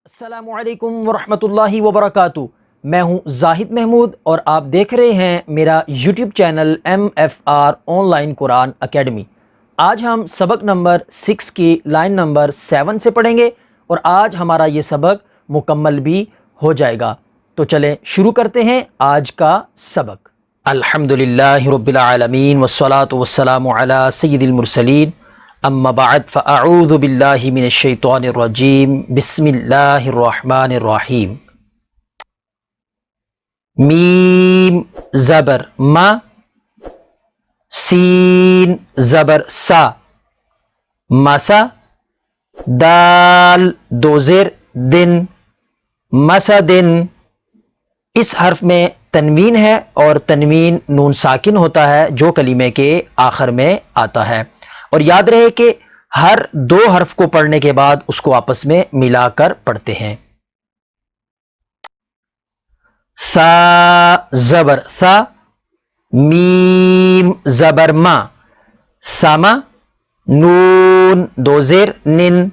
السلام علیکم ورحمۃ اللہ وبرکاتہ۔ میں ہوں زاہد محمود اور آپ دیکھ رہے ہیں میرا YouTube channel MFR on line Quran academy. آج ہم سبق نمبر 6 کی لائن نمبر 7 سے پڑھیں گے اور آج ہمارا یہ سبق مکمل بھی ہو جائے گا۔ تو چلیں شروع کرتے ہیں آج کا سبق۔ الحمدللہ رب العالمین والصلاة والسلام علی سید المرسلین، اما بعد فاعوذ باللہ من الشیطان الرجیم، بسم اللہ الرحمن الرحیم۔ میم زبر ما، سین زبر سا، مسا، دال دو زیر دن، مسدن۔ اس حرف میں تنوین ہے اور تنوین نون ساکن ہوتا ہے جو کلمے کے آخر میں آتا ہے، اور یاد رہے کہ ہر دو حرف کو پڑھنے کے بعد اس کو آپس میں ملا کر پڑھتے ہیں۔ ثا زبر ثا، میم زبر ما، ثما، نون دو زیر نن،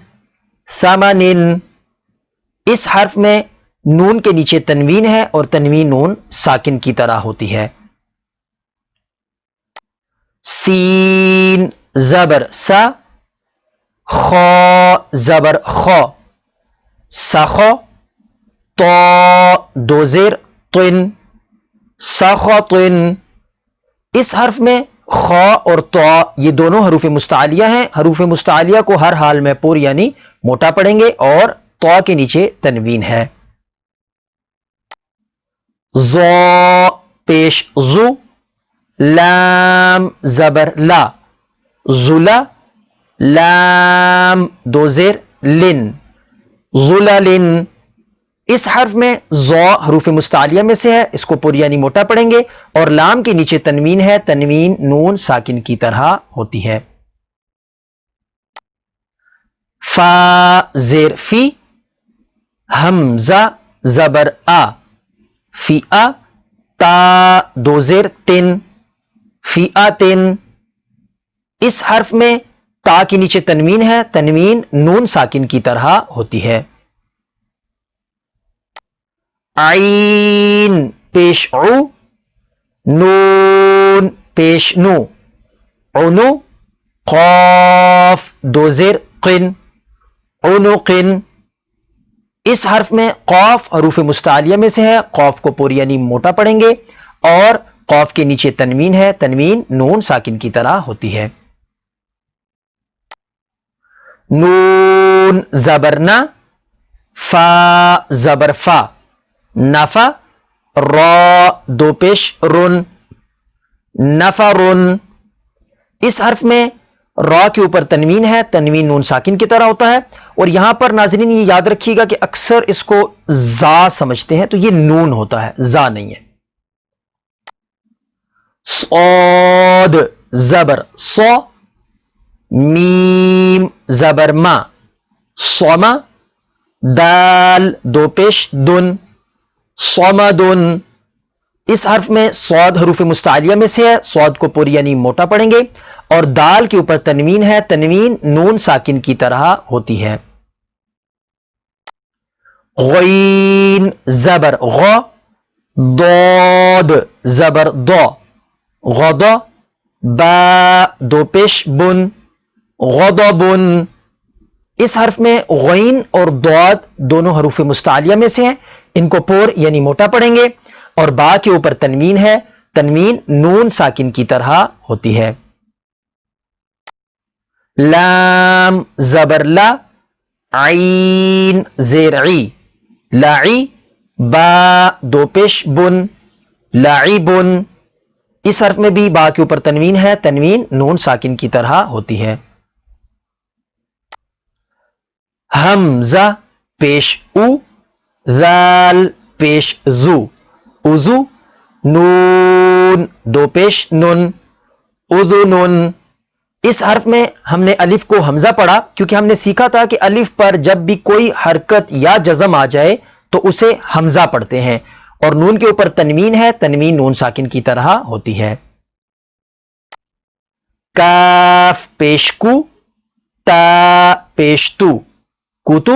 ثمنن۔ اس حرف میں نون کے نیچے تنوین ہے اور تنوین نون ساکن کی طرح ہوتی ہے۔ سین زبر سا، خا زبر خا، سخ، تو دو زیر طن، سخطن۔ اس حرف میں خا اور تو یہ دونوں حروف مستعلیہ ہیں۔ حروف مستعلیہ کو ہر حال میں پر یعنی موٹا پڑھیں گے اور تو کے نیچے تنوین ہے۔ ظا پیش زو، لام زبر لا، ظلا، لام دو زیر لن، ظللن۔ اس حرف میں ظا حروف مستعلیہ میں سے ہے، اس کو پر یعنی موٹا پڑھیں گے اور لام کے نیچے تنوین ہے، تنوین نون ساکن کی طرح ہوتی ہے۔ فا زیر فی، حمزہ زبر آ، فی آ، تا دو زیر تن، فی آتن۔ اس حرف میں تا کے نیچے تنوین ہے، تنوین نون ساکن کی طرح ہوتی ہے۔ عین پیش عو، نون پیش نو، عنو، قاف دو زیر قن، عنقن۔ اس حرف میں قاف حروف مستعلیہ میں سے ہے، قاف کو پر یعنی موٹا پڑھیں گے اور قاف کے نیچے تنوین ہے، تنوین نون ساکن کی طرح ہوتی ہے۔ نون زبر نا، فا زبر فا، نفا، را دو پیش رن، نفرن۔ اس حرف میں را کے اوپر تنوین ہے، تنوین نون ساکن کی طرح ہوتا ہے، اور یہاں پر ناظرین یہ یاد رکھیے گا کہ اکثر اس کو زا سمجھتے ہیں، تو یہ نون ہوتا ہے، زا نہیں ہے۔ صاد زبر صا، میم زبر ما، صما، دال دو پیش دن، صمدن۔ اس حرف میں صاد حروف مستعلیہ میں سے ہے، صاد کو پر یعنی موٹا پڑھیں گے اور دال کے اوپر تنوین ہے، تنوین نون ساکن کی طرح ہوتی ہے۔ غین زبر غ، ضاد زبر ضا، غضا، با دو پیش بن، غضبن۔ اس حرف میں غین اور ضاد دونوں حروف مستعلیہ میں سے ہیں، ان کو پر یعنی موٹا پڑھیں گے اور با کے اوپر تنوین ہے، تنوین نون ساکن کی طرح ہوتی ہے۔ لام زبر لا، عین زیر عی، لاعی، با دو پیش بن، لاعبن۔ اس حرف میں بھی با کے اوپر تنوین ہے، تنوین نون ساکن کی طرح ہوتی ہے۔ حمزہ پیش او، ذال پیش زو، ازو، نون دو پیش نن، اذنن۔ اس حرف میں ہم نے الف کو حمزہ پڑھا کیونکہ ہم نے سیکھا تھا کہ الف پر جب بھی کوئی حرکت یا جزم آ جائے تو اسے حمزہ پڑھتے ہیں، اور نون کے اوپر تنوین ہے، تنوین نون ساکن کی طرح ہوتی ہے۔ کاف پیش کو، تا پیش تو، کوتو،